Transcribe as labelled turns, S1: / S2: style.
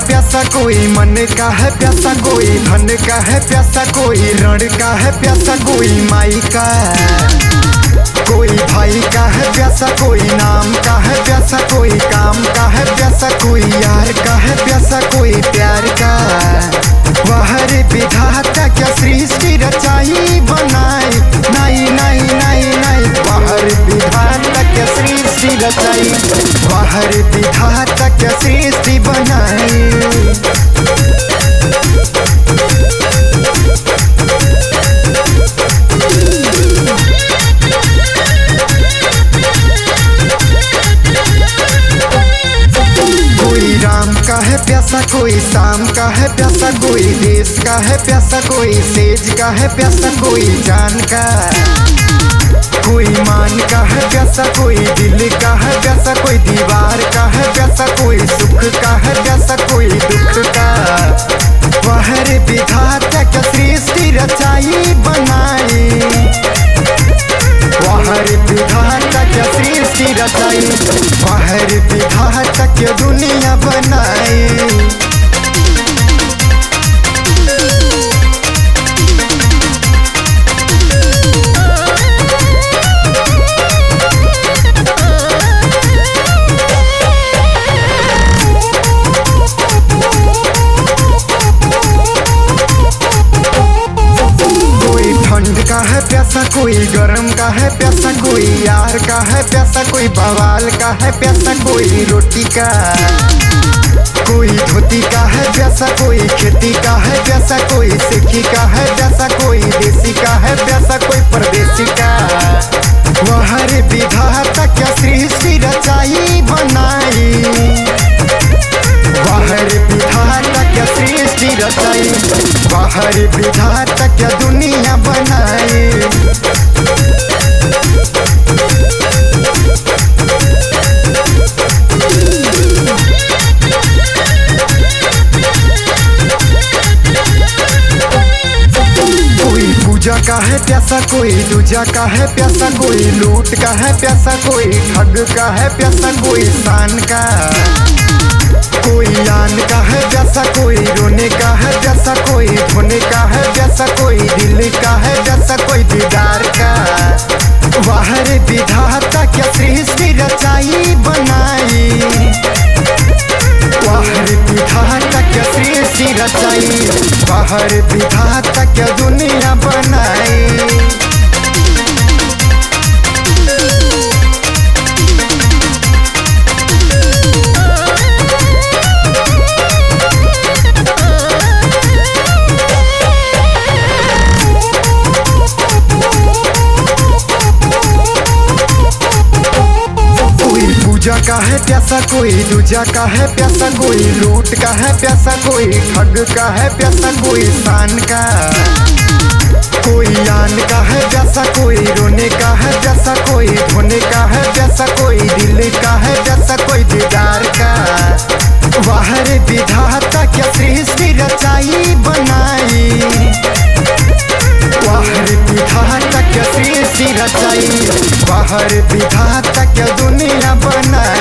S1: प्यासा कोई मन का है प्यासा, कोई धन का है प्यासा, कोई रण का है प्यासा, कोई माई का, कोई भाई का है प्यासा, कोई नाम का है प्यासा, कोई काम का है प्यासा, कोई यार का है प्यासा, कोई प्यार का। वह रे विधाता क्या सृष्टि रचाई बनाई, नहीं नहीं नहीं नहीं, वह रे विधाता क्या सृष्टि रचाई, वह रे विधाता क्या सृष्टि बनाई। का है प्यासा, कोई शाम का है प्यासा, कोई देश का है प्यासा, कोई सेज का है प्यासा, कोई जान का, कोई मान का है प्यासा, कोई दिल का है प्यासा, कोई दीवार का है प्यासा, कोई सुख का है प्यासा, कोई दुख का। वह रे विधाता क्या सृष्टि रचाई बनाई, वह रे विधाता क्या सृष्टि रचाई, वह रे विधाता क्या दुनिया बनाई। का है प्यासा, कोई गरम का है प्यासा, कोई यार का है प्यासा, कोई बवाल का है प्यासा, कोई रोटी का, कोई धोती का है प्यासा, कोई खेती का है प्यासा, कोई सिक्की का है प्यासा, कोई देसी का है प्यासा, कोई परदेसी का। वह रे विधाता क्या सृष्टि रचाई बनाई, वह रे विधाता क्या सृष्टि रचाई, वह रे विधाता क्या दुनिया बनाई। कोई पूजा का है प्यासा, कोई दूजा का है प्यासा, कोई लूट का है प्यासा, कोई ठग का है प्यासा, कोई शान का, कोई आन का है प्यासा, कोई रोने का है प्यासा, कोई धोने का है प्यासा, कोई दिल का है प्यासा, कोई दीदार का। वह रे विधाता क्या सृष्टि रचाई बनाई, वह रे विधाता क्या सृष्टि रचाई, वह रे विधाता क्या दुनिया बनाई। पूजा का है प्यासा, कोई दूजा का है प्यासा, कोई लूट का है प्यासा, कोई ठग का है प्यासा, कोई शान का, कोई आन का है प्यासा, कोई रोने का है प्यासा, कोई धोने का है प्यासा, कोई दिल का है प्यासा, कोई दीदार का। वह रे विधाता क्या सृष्टि रचाई बनाई, वह रे विधाता क्या सृष्टि रचाई, वह रे विधाता क्या दुनिया बनाई।